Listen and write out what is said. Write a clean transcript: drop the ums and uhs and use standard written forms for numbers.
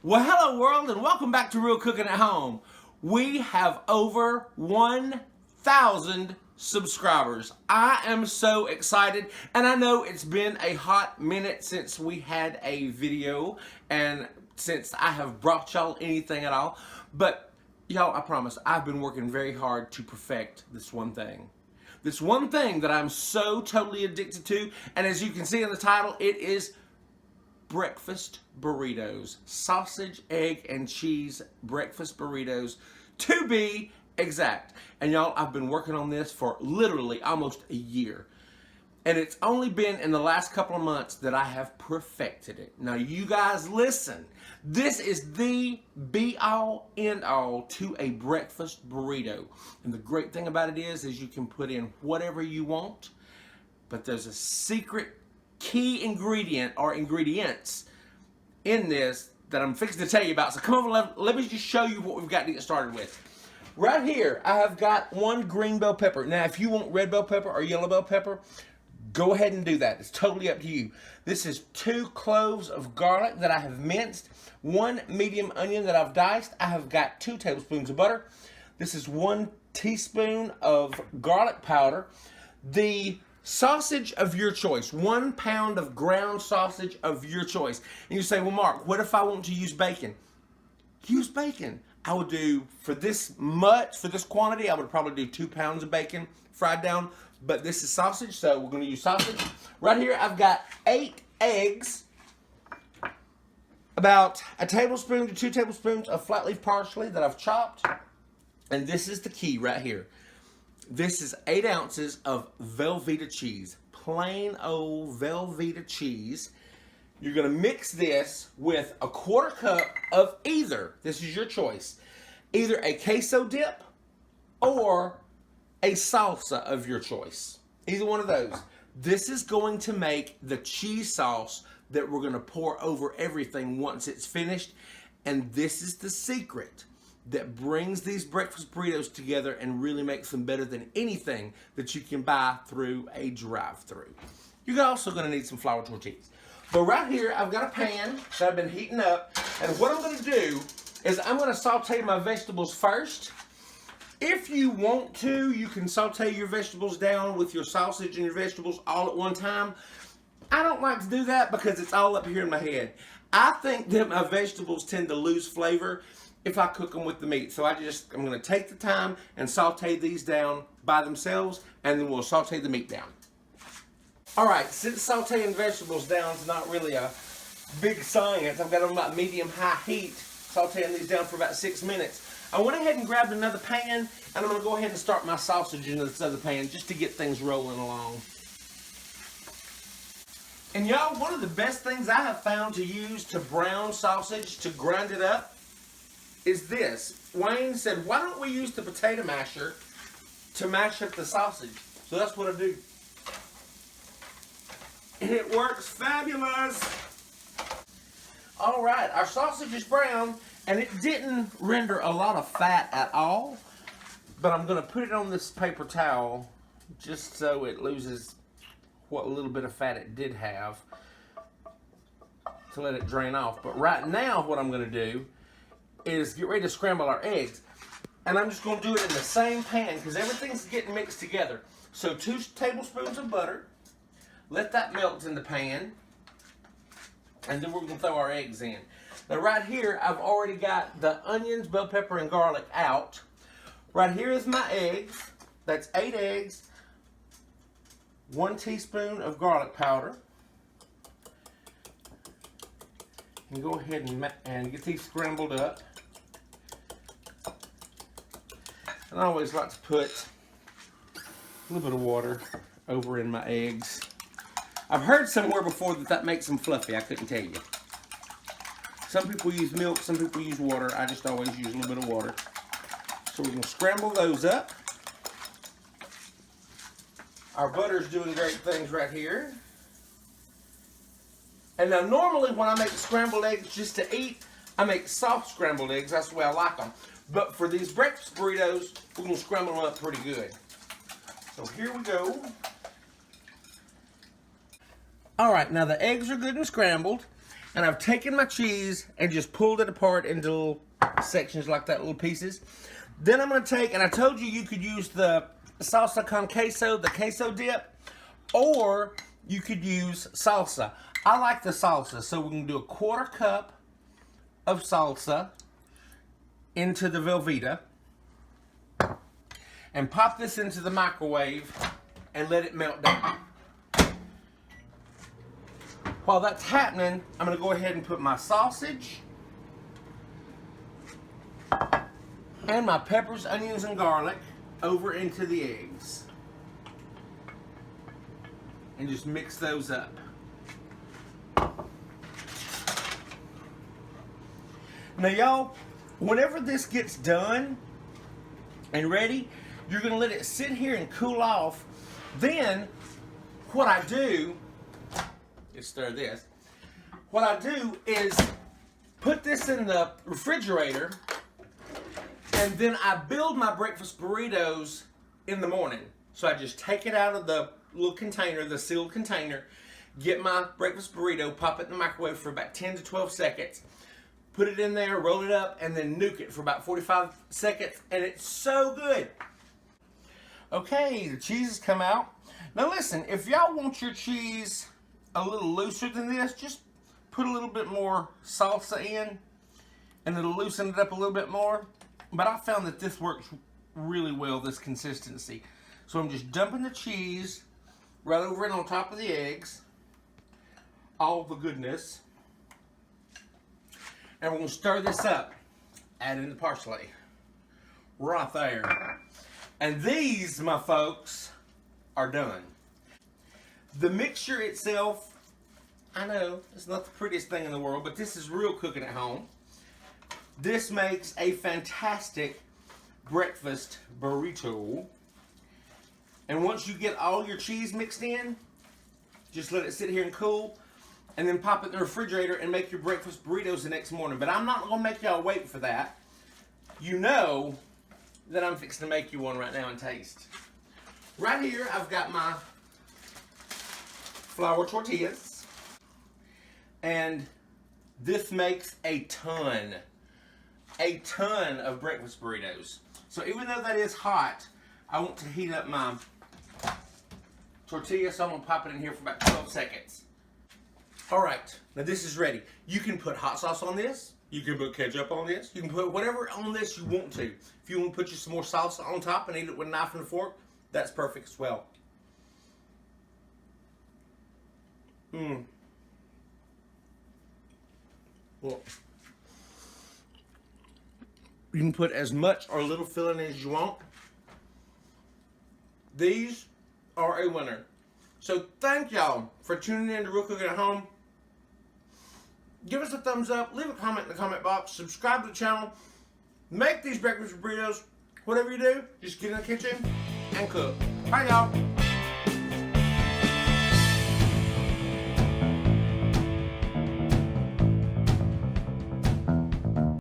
Well, hello world, and welcome back to Real Cooking at Home. We have over 1,000 subscribers. I am so excited, and I know it's been a hot minute since we had a video and since I have brought y'all anything at all. But y'all, I promise, I've been working very hard to perfect this one thing. This one thing that I'm so totally addicted to, and as you can see in the title, it is breakfast burritos. Sausage, egg, and cheese breakfast burritos, to be exact. And y'all, I've been working on this for literally almost a year. And it's only been in the last couple of months that I have perfected it. Now you guys listen. This is the be-all, end-all to a breakfast burrito. And the great thing about it is you can put in whatever you want, but there's a secret key ingredient or ingredients in this that I'm fixing to tell you about. So come over, let me just show you what we've got to get started with. Right here, I have got one green bell pepper. Now, if you want red bell pepper or yellow bell pepper, go ahead and do that. It's totally up to you. This is 2 cloves of garlic that I have minced, 1 medium onion that I've diced. I have got 2 tablespoons of butter. This is 1 teaspoon of garlic powder. The sausage of your choice, 1 pound of ground sausage of your choice. And you say, well, Mark, what if I want to use bacon? Use bacon. I would do, for this quantity, I would probably do 2 pounds of bacon fried down. But this is sausage, so we're going to use sausage. Right here, I've got 8 eggs, about a tablespoon to 2 tablespoons of flat leaf parsley that I've chopped. And this is the key right here. This is 8 ounces of Velveeta cheese, plain old Velveeta cheese. You're going to mix this with a 1/4 cup of either, this is your choice, either a queso dip or a salsa of your choice. Either one of those. This is going to make the cheese sauce that we're going to pour over everything once it's finished. And this is the secret that brings these breakfast burritos together and really makes them better than anything that you can buy through a drive-thru. You're also going to need some flour tortillas. But right here, I've got a pan that I've been heating up. And what I'm going to do is I'm going to saute my vegetables first. If you want to, you can saute your vegetables down with your sausage and your vegetables all at one time. I don't like to do that because it's all up here in my head. I think that my vegetables tend to lose flavor if I cook them with the meat. So I'm going to take the time and saute these down by themselves, and then we'll saute the meat down. All right, since sauteing vegetables down is not really a big science, I've got them about medium-high heat, sauteing these down for about 6 minutes. I went ahead and grabbed another pan, and I'm going to go ahead and start my sausage into this other pan just to get things rolling along. And y'all, one of the best things I have found to use to brown sausage, to grind it up, is this. Wayne said, why don't we use the potato masher to mash up the sausage? So that's what I do. And it works fabulous. All right, our sausage is brown, and it didn't render a lot of fat at all, but I'm going to put it on this paper towel just so it loses what little bit of fat it did have to let it drain off. But right now, what I'm going to do is get ready to scramble our eggs. And I'm just going to do it in the same pan because everything's getting mixed together. So 2 tablespoons of butter. Let that melt in the pan. And then we're going to throw our eggs in. Now right here, I've already got the onions, bell pepper, and garlic out. Right here is my eggs. That's 8 eggs. 1 teaspoon of garlic powder. And go ahead and get these scrambled up. And I always like to put a little bit of water over in my eggs. I've heard somewhere before that makes them fluffy. I couldn't tell you. Some people use milk, some people use water. I just always use a little bit of water. So we're going to scramble those up. Our butter's doing great things right here. And now normally when I make scrambled eggs just to eat, I make soft scrambled eggs. That's the way I like them. But for these breakfast burritos, we're going to scramble them up pretty good. So here we go. All right, now the eggs are good and scrambled. And I've taken my cheese and just pulled it apart into little sections like that, little pieces. Then I'm going to take, and I told you could use the salsa con queso, the queso dip, or you could use salsa. I like the salsa, so we can do a 1/4 cup of salsa into the Velveeta and pop this into the microwave and let it melt down. While that's happening, I'm going to go ahead and put my sausage and my peppers, onions, and garlic over into the eggs. And just mix those up. Now y'all, whenever this gets done and ready, you're going to let it sit here and cool off. Then, what I do, is stir this. What I do is put this in the refrigerator, and then I build my breakfast burritos in the morning. So I just take it out of the little container, the sealed container, get my breakfast burrito, pop it in the microwave for about 10 to 12 seconds, put it in there, roll it up, and then nuke it for about 45 seconds, and it's so good. Okay, the cheese has come out. Now listen, if y'all want your cheese a little looser than this, just put a little bit more salsa in, and it'll loosen it up a little bit more. But I found that this works really well, this consistency. So I'm just dumping the cheese right over it on top of the eggs. All the goodness. And we're going to stir this up. Add in the parsley. Right there. And these, my folks, are done. The mixture itself, I know, it's not the prettiest thing in the world, but this is real cooking at home. This makes a fantastic breakfast burrito. And once you get all your cheese mixed in, just let it sit here and cool, and then pop it in the refrigerator and make your breakfast burritos the next morning. But I'm not going to make y'all wait for that. You know that I'm fixing to make you one right now and taste. Right here, I've got my flour tortillas. And this makes a ton of breakfast burritos. So even though that is hot, I want to heat up my tortilla, so I'm going to pop it in here for about 12 seconds. Alright, now this is ready. You can put hot sauce on this. You can put ketchup on this. You can put whatever on this you want to. If you want to put just some more salsa on top and eat it with a knife and a fork, that's perfect as well. Well, you can put as much or little filling as you want. These are a winner. So thank y'all for tuning in to Real Cooking at Home. Give us a thumbs up, leave a comment in the comment box, subscribe to the channel, make these breakfast burritos. Whatever you do, just get in the kitchen and cook. Bye y'all.